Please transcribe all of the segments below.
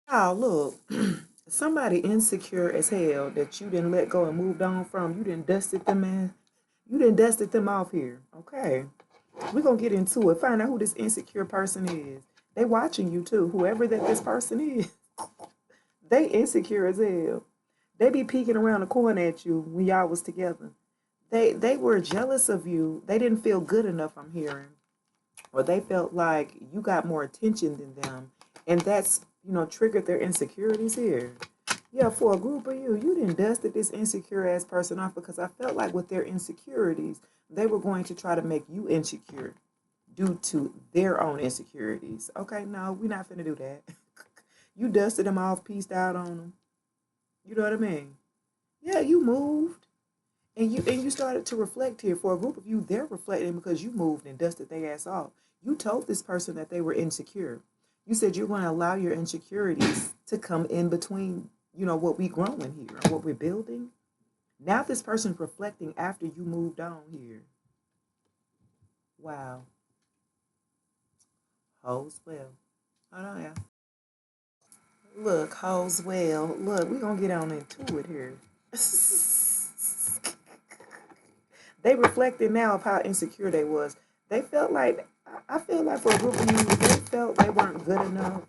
Oh, look, somebody insecure as hell that you didn't let go and moved on from. You didn't dusted them, man. You didn't dusted them off here. Okay, we're gonna get into it. Find out who this insecure person is. They watching you too. Whoever that this person is, they insecure as hell. They be peeking around the corner at you when y'all was together. They were jealous of you. They didn't feel good enough. I'm hearing, or they felt like you got more attention than them, and that's triggered their insecurities here. Yeah, for a group of you didn't dusted this insecure ass person off because I felt like with their insecurities, they were going to try to make you insecure due to their own insecurities. Okay, no, we're not finna do that. You dusted them off, pieced out on them. You know what I mean? Yeah, you moved. And you started to reflect here. For a group of you, they're reflecting because you moved and dusted their ass off. You told this person that they were insecure. You said you're going to allow your insecurities to come in between, what we growing here and what we're building. Now this person's reflecting after you moved on here. Wow. Hoes well. Hold on, yeah. Look, hoes well. Look, we're going to get on into it here. They reflected now of how insecure they was. They felt like I feel like for a group of you, they felt they weren't good enough.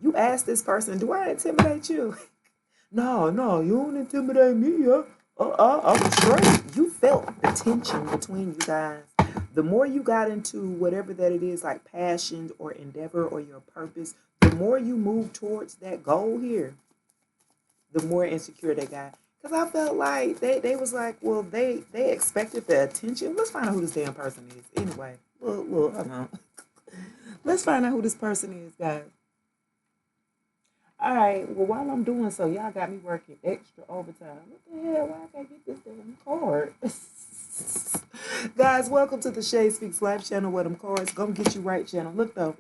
You asked this person, "Do I intimidate you?" No, no, you don't intimidate me. I'm straight. You felt the tension between you guys. The more you got into whatever that it is, like passion or endeavor or your purpose, the more you move towards that goal here, the more insecure they got. Cause I felt like they was like, well, they expected the attention. Let's find out who this damn person is. Anyway, look, hold on. Let's find out who this person is, guys. All right. Well, while I'm doing so, y'all got me working extra overtime. What the hell? Why I can't get this damn card? Guys, welcome to the Shay Speaks Life channel where them cards gonna get you right channel. Look though,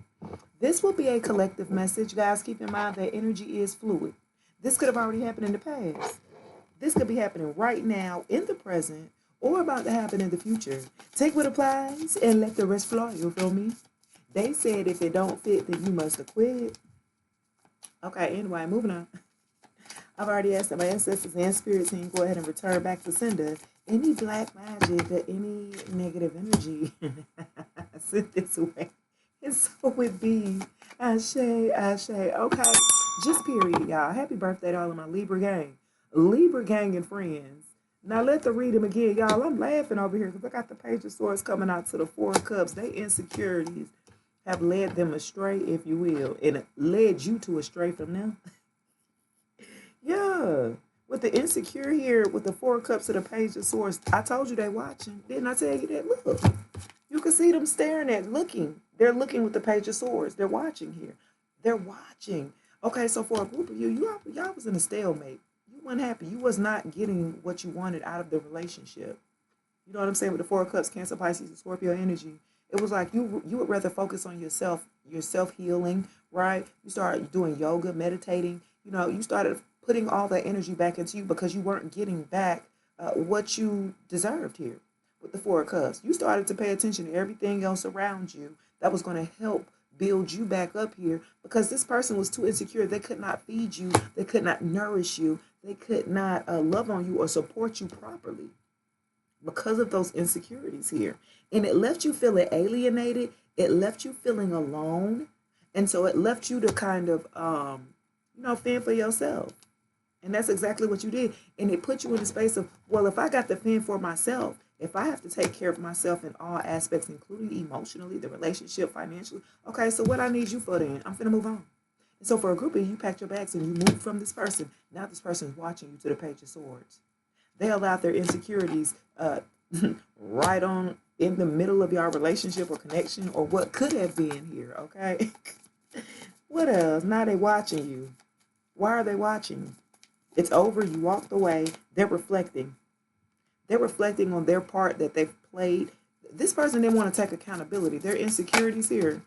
this will be a collective message. Guys, keep in mind that energy is fluid. This could have already happened in the past. This could be happening right now in the present or about to happen in the future. Take what applies and let the rest flow. You feel me? They said if it don't fit, then you must have quit. Okay, anyway, moving on. I've already asked that my ancestors and spirit team go ahead and return back to sender any black magic or any negative energy sent this way. And so it be. Ashe, Ashe. Okay, just period, y'all. Happy birthday to all of my Libra gang. Libra gang and friends. Now let the read them again, y'all. I'm laughing over here because I got the Page of Swords coming out to the Four of Cups. They insecurities have led them astray, if you will, and led you to astray from them. Yeah. With the insecure here, with the Four of Cups and the Page of Swords, I told you they watching. Didn't I tell you that? Look, you can see them staring at, looking. They're looking with the Page of Swords. They're watching here. They're watching. Okay, so for a group of you, y'all was in a stalemate. You weren't happy. You was not getting what you wanted out of the relationship. You know what I'm saying? With the Four of Cups, Cancer, Pisces, and Scorpio energy, it was like you would rather focus on yourself, your self healing, right? You start doing yoga, meditating. You started putting all that energy back into you because you weren't getting back what you deserved here with the Four of Cups. You started to pay attention to everything else around you that was going to help build you back up here because this person was too insecure. They could not feed you. They could not nourish you. They could not love on you or support you properly because of those insecurities here. And it left you feeling alienated. It left you feeling alone. And so it left you to kind of, fend for yourself. And that's exactly what you did. And it put you in the space of, well, if I got to fend for myself, if I have to take care of myself in all aspects, including emotionally, the relationship, financially, okay, so what I need you for then? I'm finna move on. And so for a group of you packed your bags and you moved from this person. Now this person is watching you to the Page of Swords. They allowed their insecurities right on in the middle of your relationship or connection or what could have been here, okay? What else? Now they watching you. Why are they watching you? It's over. You walked away. They're reflecting. They're reflecting on their part that they've played. This person didn't want to take accountability. Their insecurities here.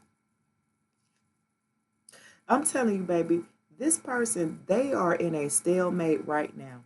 I'm telling you, baby, this person, they are in a stalemate right now.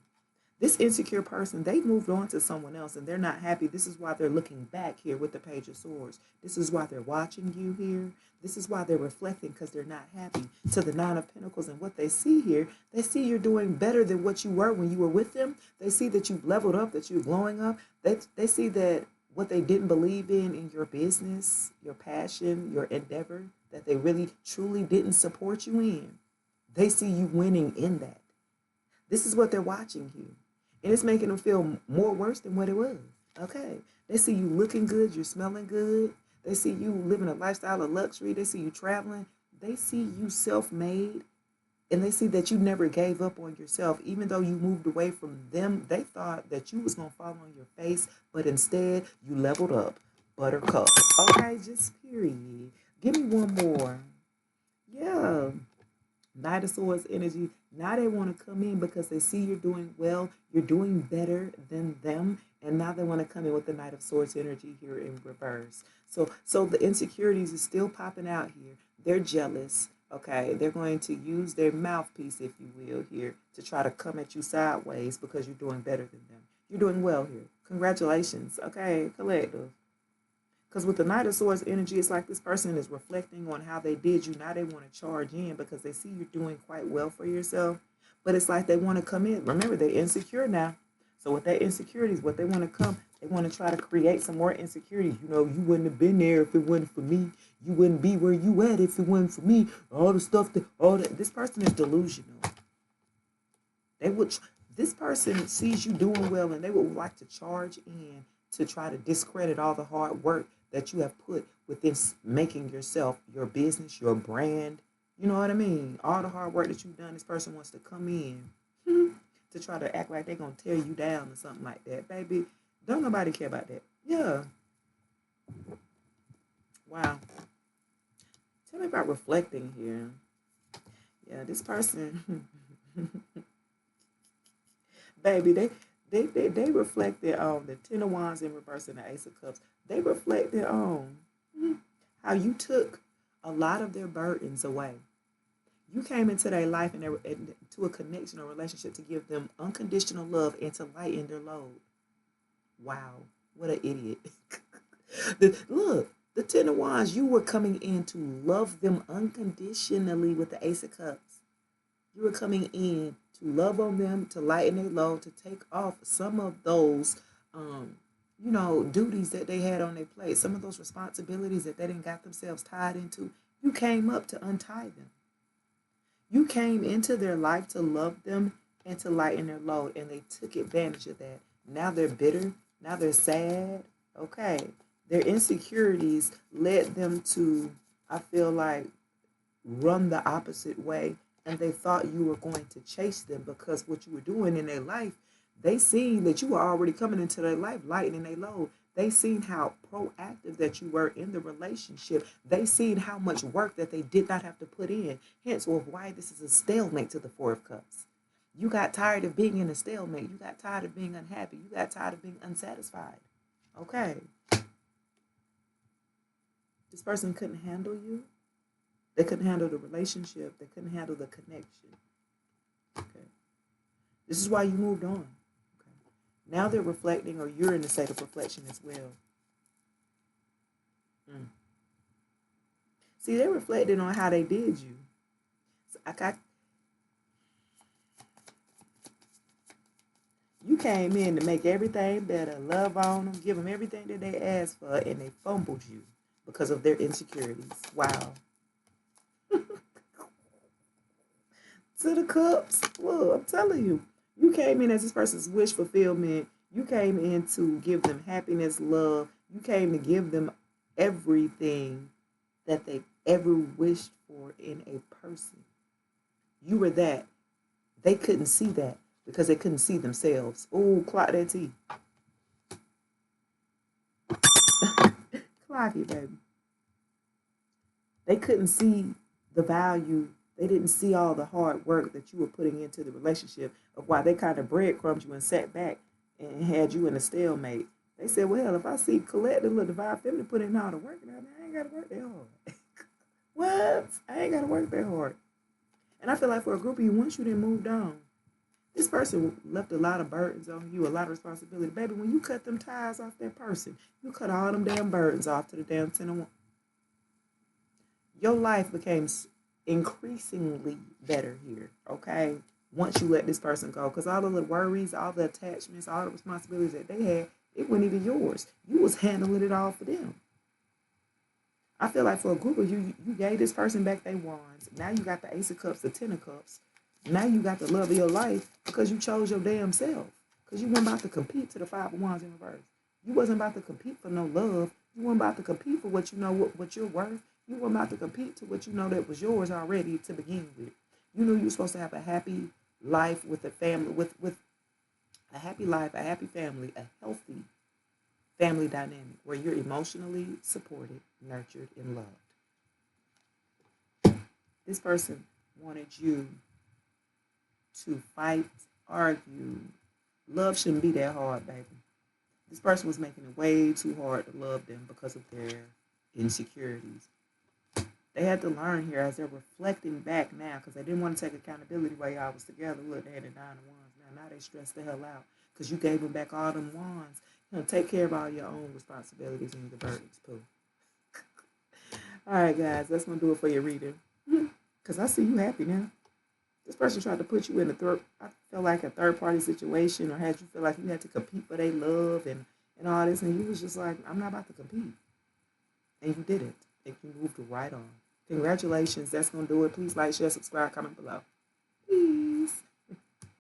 This insecure person, they moved on to someone else and they're not happy. This is why they're looking back here with the Page of Swords. This is why they're watching you here. This is why they're reflecting, because they're not happy. To the Nine of Pentacles, and what they see here, they see you're doing better than what you were when you were with them. They see that you've leveled up, that you're glowing up. They see that what they didn't believe in your business, your passion, your endeavor, that they really truly didn't support you in. They see you winning in that. This is what they're watching here. And it's making them feel more worse than what it was. Okay. They see you looking good. You're smelling good. They see you living a lifestyle of luxury. They see you traveling. They see you self-made. And they see that you never gave up on yourself. Even though you moved away from them, they thought that you was going to fall on your face. But instead, you leveled up. Buttercup. Okay, just period. Give me one more. Yeah. Knight of Swords energy. Now they want to come in because they see you're doing well. You're doing better than them. And now they want to come in with the Knight of Swords energy here in reverse. So the insecurities is still popping out here. They're jealous. Okay, they're going to use their mouthpiece, if you will, here to try to come at you sideways because you're doing better than them. You're doing well here. Congratulations. Okay, collective. Because with the Knight of Swords energy, it's like this person is reflecting on how they did you. Now they want to charge in because they see you're doing quite well for yourself. But it's like they want to come in. Remember, they're insecure now. So with that insecurities, what they want to come, they want to try to create some more insecurities. You know, you wouldn't have been there if it wasn't for me. You wouldn't be where you at if it wasn't for me. All the stuff all that. This person is delusional. This person sees you doing well and they would like to charge in to try to discredit all the hard work that you have put within making yourself, your business, your brand. You know what I mean? All the hard work that you've done, this person wants to come in to try to act like they're going to tear you down or something like that. Baby, don't nobody care about that. Yeah. Wow. Tell me about reflecting here. Yeah, this person, baby, they reflected on the Ten of Wands in reverse and the Ace of Cups. They reflected on how you took a lot of their burdens away. You came into their life and to a connection or relationship to give them unconditional love and to lighten their load. Wow, what an idiot. Look, the Ten of Wands, you were coming in to love them unconditionally with the Ace of Cups. You were coming in to love on them, to lighten their load, to take off some of those, duties that they had on their plate, some of those responsibilities that they didn't got themselves tied into. You came up to untie them. You came into their life to love them and to lighten their load, and they took advantage of that. Now they're bitter. Now they're sad. Okay. Their insecurities led them to, I feel like, run the opposite way. And they thought you were going to chase them because what you were doing in their life, they seen that you were already coming into their life, lightening their load. They seen how proactive that you were in the relationship. They seen how much work that they did not have to put in. Hence, why this is a stalemate to the Four of Cups. You got tired of being in a stalemate. You got tired of being unhappy. You got tired of being unsatisfied. Okay. This person couldn't handle you. They couldn't handle the relationship. They couldn't handle the connection. Okay. This is why you moved on. Okay. Now they're reflecting, or you're in a state of reflection as well. See, they're reflecting on how they did you. So you came in to make everything better, love on them, give them everything that they asked for, and they fumbled you because of their insecurities. Wow. To the cups. Look, I'm telling you. You came in as this person's wish fulfillment. You came in to give them happiness, love. You came to give them everything that they ever wished for in a person. You were that. They couldn't see that because they couldn't see themselves. Oh, clock that T. Clock it, baby. They couldn't see the value. They didn't see all the hard work that you were putting into the relationship, of why they kind of breadcrumbed you and sat back and had you in a stalemate. They said, well, if I see Colette, the little divine feminine, put in all the work, I ain't got to work that hard. What? I ain't got to work that hard. And I feel like for a group of you, once you done moved on, This person left a lot of burdens on you, a lot of responsibility. Baby, when you cut them ties off that person, you cut all them damn burdens off to the damn 10 of 1. Your life became increasingly better here, okay? Once you let this person go. Because all of the worries, all the attachments, all the responsibilities that they had, it wasn't even yours. You was handling it all for them. I feel like for a group of you, you gave this person back their wands. Now you got the Ace of Cups, the Ten of Cups. Now you got the love of your life because you chose your damn self. Because you weren't about to compete to the Five of Wands in reverse. You wasn't about to compete for no love. You weren't about to compete for what you know what you're worth. You weren't about to compete to what you know that was yours already to begin with. You knew you were supposed to have a happy life with a family, with a happy life, a happy family, a healthy family dynamic where you're emotionally supported, nurtured, and loved. This person wanted you to fight, argue. Love shouldn't be that hard, baby. This person was making it way too hard to love them because of their insecurities. They had to learn here as they're reflecting back now because they didn't want to take accountability while y'all was together. Look, they had the 9 of Wands. Now they stressed the hell out because you gave them back all them wands. Take care of all your own responsibilities and your burdens, too. All right, guys, that's going to do it for your reading. Because I see you happy now. This person tried to put you in I feel like a third-party situation or had you feel like you had to compete for their love and all this. And you was just like, I'm not about to compete. And you didn't. And you moved right on. Congratulations. That's going to do it. Please like, share, subscribe, comment below. Peace.